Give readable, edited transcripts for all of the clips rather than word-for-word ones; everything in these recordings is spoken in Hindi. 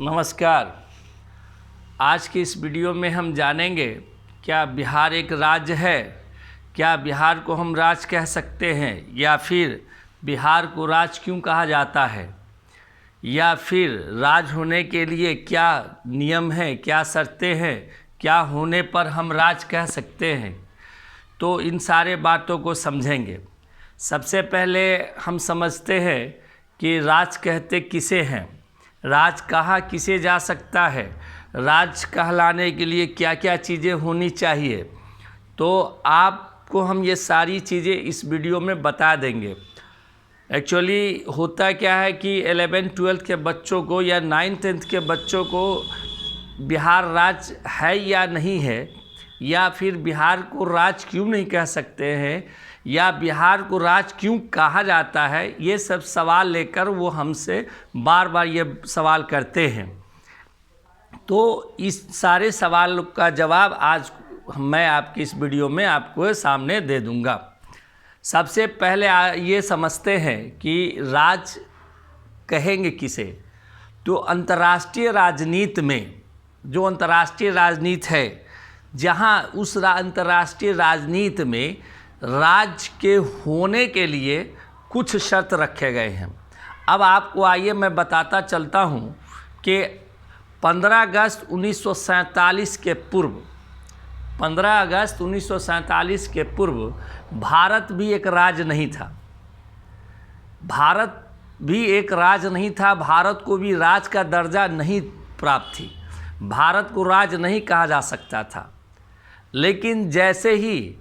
नमस्कार। आज की इस वीडियो में हम जानेंगे क्या बिहार एक राज्य है, क्या बिहार को हम राज्य कह सकते हैं, या फिर बिहार को राज्य क्यों कहा जाता है, या फिर राज्य होने के लिए क्या नियम हैं, क्या शर्तें हैं, क्या होने पर हम राज्य कह सकते हैं। तो इन सारे बातों को समझेंगे। सबसे पहले हम समझते हैं कि राज्य कहते किसे हैं, राज्य कहाँ किसे जा सकता है, राज्य कहलाने के लिए क्या क्या चीज़ें होनी चाहिए। तो आपको हम ये सारी चीज़ें इस वीडियो में बता देंगे। एक्चुअली होता क्या है कि 11-12 के बच्चों को या 9-10 के बच्चों को बिहार राज्य है या नहीं है, या फिर बिहार को राज्य क्यों नहीं कह सकते हैं, या बिहार को राज्य क्यों कहा जाता है, ये सब सवाल लेकर वो हमसे बार बार ये सवाल करते हैं। तो इस सारे सवाल का जवाब आज मैं आपकी इस वीडियो में आपको सामने दे दूंगा। सबसे पहले ये समझते हैं कि राज्य कहेंगे किसे। तो अंतर्राष्ट्रीय राजनीति में, जो अंतर्राष्ट्रीय राजनीति है, जहाँ उस अंतर्राष्ट्रीय राजनीति में राज्य के होने के लिए कुछ शर्त रखे गए हैं। अब आपको आइए मैं बताता चलता हूँ कि 15 अगस्त 1947 के पूर्व, 15 अगस्त 1947 के पूर्व भारत भी एक राज्य नहीं था। भारत भी एक राज्य नहीं था, भारत को भी राज्य का दर्जा नहीं प्राप्त थी, भारत को राज्य नहीं कहा जा सकता था। लेकिन जैसे ही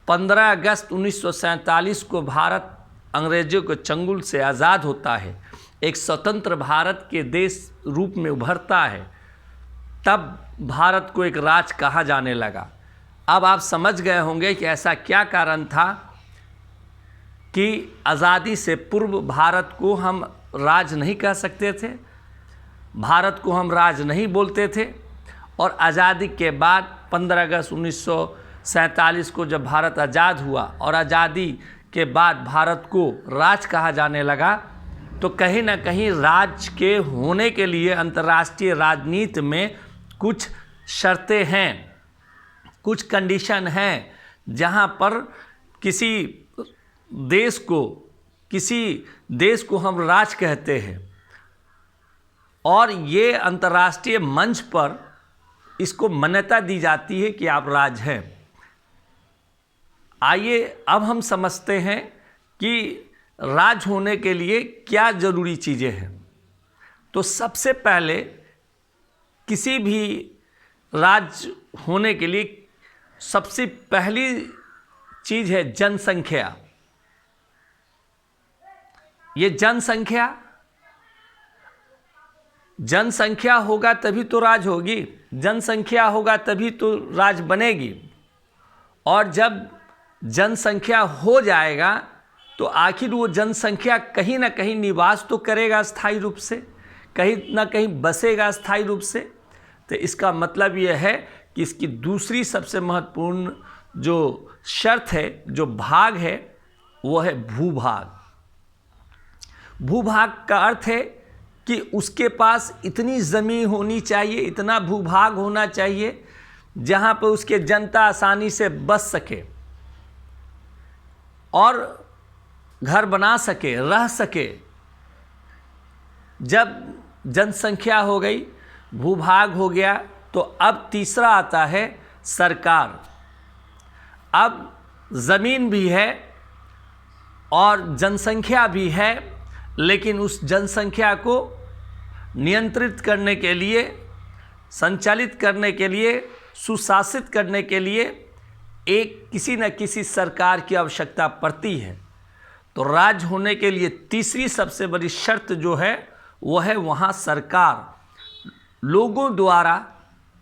15 अगस्त 1947 को भारत अंग्रेज़ों के चंगुल से आज़ाद होता है, एक स्वतंत्र भारत के देश रूप में उभरता है, तब भारत को एक राज्य कहा जाने लगा। अब आप समझ गए होंगे कि ऐसा क्या कारण था कि आज़ादी से पूर्व भारत को हम राज्य नहीं कह सकते थे, भारत को हम राज्य नहीं बोलते थे, और आज़ादी के बाद 15 अगस्त 1947 को जब भारत आज़ाद हुआ और आज़ादी के बाद भारत को राज्य कहा जाने लगा, तो कहीं ना कहीं राज्य के होने के लिए अंतर्राष्ट्रीय राजनीति में कुछ शर्तें हैं, कुछ कंडीशन हैं, जहां पर किसी देश को हम राज्य कहते हैं, और ये अंतर्राष्ट्रीय मंच पर इसको मान्यता दी जाती है कि आप राज्य हैं। आइए अब हम समझते हैं कि राज्य होने के लिए क्या ज़रूरी चीज़ें हैं। तो सबसे पहले किसी भी राज्य होने के लिए सबसे पहली चीज़ है जनसंख्या। ये जनसंख्या होगा तभी तो राज्य होगी, जनसंख्या होगा तभी तो राज्य बनेगी। और जब जनसंख्या हो जाएगा तो आखिर वो जनसंख्या कहीं ना कहीं निवास तो करेगा स्थायी रूप से, कहीं ना कहीं बसेगा स्थायी रूप से। तो इसका मतलब ये है कि इसकी दूसरी सबसे महत्वपूर्ण जो शर्त है, जो भाग है, वो है भूभाग। भूभाग का अर्थ है कि उसके पास इतनी ज़मीन होनी चाहिए, इतना भूभाग होना चाहिए जहाँ पर उसके जनता आसानी से बस सके और घर बना सके, रह सके। जब जनसंख्या हो गई, भूभाग हो गया, तो अब तीसरा आता है सरकार। अब ज़मीन भी है और जनसंख्या भी है, लेकिन उस जनसंख्या को नियंत्रित करने के लिए, संचालित करने के लिए, सुशासित करने के लिए एक किसी न किसी सरकार की आवश्यकता पड़ती है। तो राज्य होने के लिए तीसरी सबसे बड़ी शर्त जो है वो है वहाँ सरकार, लोगों द्वारा,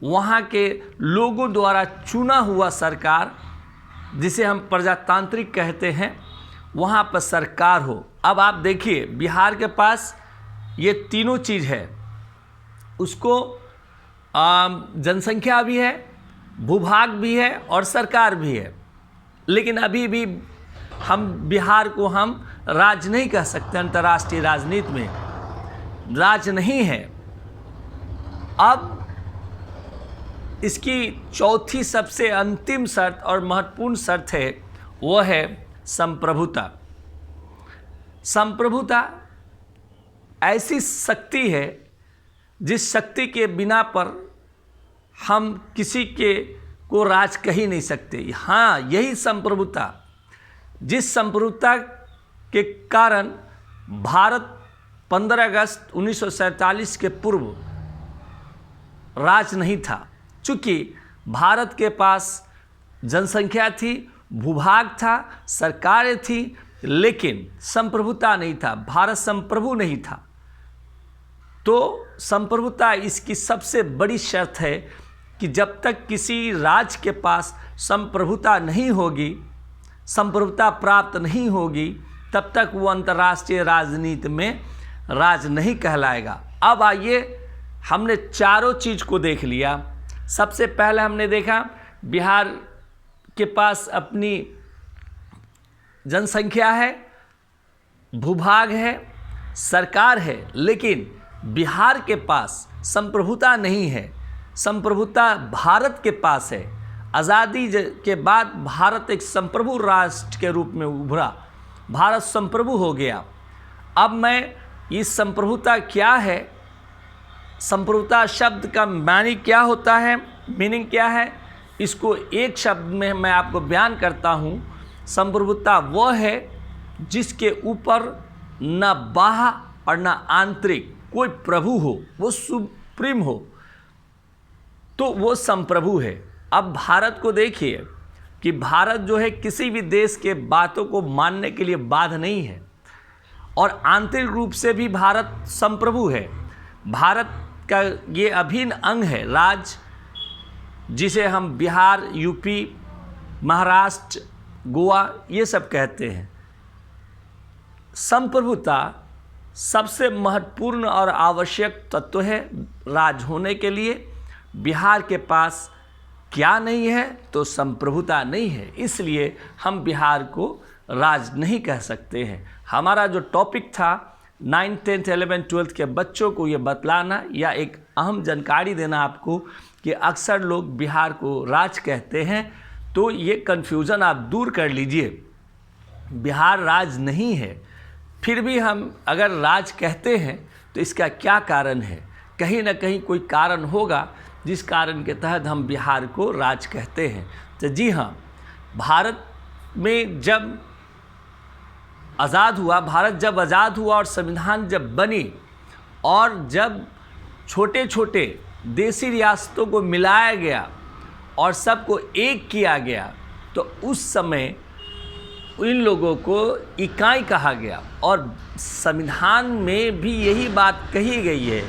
वहाँ के लोगों द्वारा चुना हुआ सरकार, जिसे हम प्रजातांत्रिक कहते हैं, वहाँ पर सरकार हो। अब आप देखिए बिहार के पास ये तीनों चीज़ है, उसको जनसंख्या भी है, भूभाग भी है और सरकार भी है। लेकिन अभी भी हम बिहार को हम राज्य नहीं कह सकते, अंतर्राष्ट्रीय राजनीति में राज्य नहीं है। अब इसकी चौथी सबसे अंतिम शर्त और महत्वपूर्ण शर्त है, वो है संप्रभुता। संप्रभुता ऐसी शक्ति है जिस शक्ति के बिना पर हम किसी के को राज कह ही नहीं सकते। हाँ, यही संप्रभुता, जिस संप्रभुता के कारण भारत 15 अगस्त 1947 के पूर्व राज नहीं था। चूँकि भारत के पास जनसंख्या थी, भूभाग था, सरकारें थी, लेकिन संप्रभुता नहीं था, भारत संप्रभु नहीं था। तो संप्रभुता इसकी सबसे बड़ी शर्त है कि जब तक किसी राज्य के पास संप्रभुता नहीं होगी, संप्रभुता प्राप्त नहीं होगी, तब तक वो अंतर्राष्ट्रीय राजनीति में राज नहीं कहलाएगा। अब आइए, हमने चारों चीज़ को देख लिया। सबसे पहले हमने देखा बिहार के पास अपनी जनसंख्या है, भूभाग है, सरकार है, लेकिन बिहार के पास संप्रभुता नहीं है। संप्रभुता भारत के पास है। आज़ादी के बाद भारत एक संप्रभु राष्ट्र के रूप में उभरा, भारत संप्रभु हो गया। अब मैं इस संप्रभुता क्या है, संप्रभुता शब्द का मानी क्या होता है, मीनिंग क्या है, इसको एक शब्द में मैं आपको बयान करता हूँ। संप्रभुता वो है जिसके ऊपर न बाह्य और न आंतरिक कोई प्रभु हो, वो सुप्रीम हो, तो वो संप्रभु है। अब भारत को देखिए कि भारत जो है किसी भी देश के बातों को मानने के लिए बाध्य नहीं है, और आंतरिक रूप से भी भारत संप्रभु है। भारत का ये अभिन्न अंग है राज्य, जिसे हम बिहार, यूपी, महाराष्ट्र, गोवा ये सब कहते हैं। संप्रभुता सबसे महत्वपूर्ण और आवश्यक तत्व है राज होने के लिए। बिहार के पास क्या नहीं है, तो संप्रभुता नहीं है, इसलिए हम बिहार को राज नहीं कह सकते हैं। हमारा जो टॉपिक था 9th, 10th, 11th, 12th के बच्चों को ये बतलाना या एक अहम जानकारी देना आपको कि अक्सर लोग बिहार को राज कहते हैं, तो ये कन्फ्यूज़न आप दूर कर लीजिए। बिहार राज नहीं है, फिर भी हम अगर राज कहते हैं तो इसका क्या कारण है? कहीं ना कहीं कोई कारण होगा जिस कारण के तहत हम बिहार को राज कहते हैं। तो जी हाँ, भारत में जब आज़ाद हुआ, भारत जब आज़ाद हुआ और संविधान जब बनी और जब छोटे छोटे देसी रियासतों को मिलाया गया और सबको एक किया गया, तो उस समय इन लोगों को इकाई कहा गया। और संविधान में भी यही बात कही गई है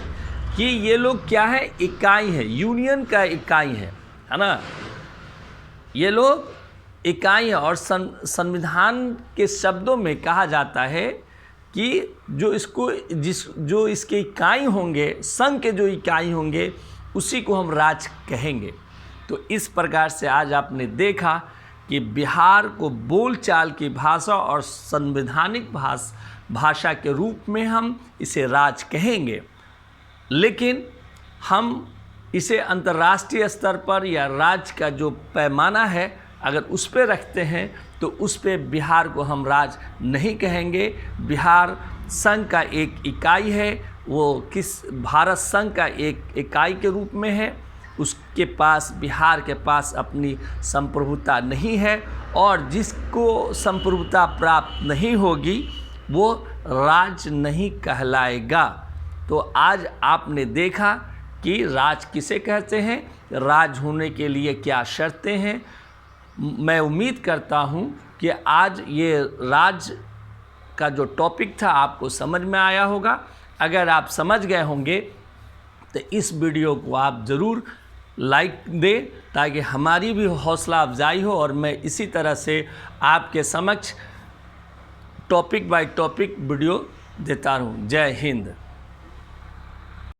कि ये लोग क्या है, इकाई है, यूनियन का इकाई है ना, ये लोग इकाई है। और संविधान के शब्दों में कहा जाता है कि जो इसके इकाई होंगे, संघ के जो इकाई होंगे, उसी को हम राज कहेंगे। तो इस प्रकार से आज आपने देखा कि बिहार को बोलचाल की भाषा और संवैधानिक भाषा के रूप में हम इसे राज कहेंगे, लेकिन हम इसे अंतर्राष्ट्रीय स्तर पर या राज्य का जो पैमाना है अगर उस पर रखते हैं तो उस पर बिहार को हम राज नहीं कहेंगे। बिहार संघ का एक इकाई है, वो भारत संघ का एक इकाई के रूप में है। उसके पास, बिहार के पास अपनी संप्रभुता नहीं है, और जिसको संप्रभुता प्राप्त नहीं होगी वो राज नहीं कहलाएगा। तो आज आपने देखा कि राज किसे कहते हैं, राज होने के लिए क्या शर्तें हैं। मैं उम्मीद करता हूँ कि आज ये राज का जो टॉपिक था आपको समझ में आया होगा। अगर आप समझ गए होंगे तो इस वीडियो को आप ज़रूर लाइक दें ताकि हमारी भी हौसला अफजाई हो और मैं इसी तरह से आपके समक्ष टॉपिक बाय टॉपिक वीडियो देता रहूँ। जय हिंद।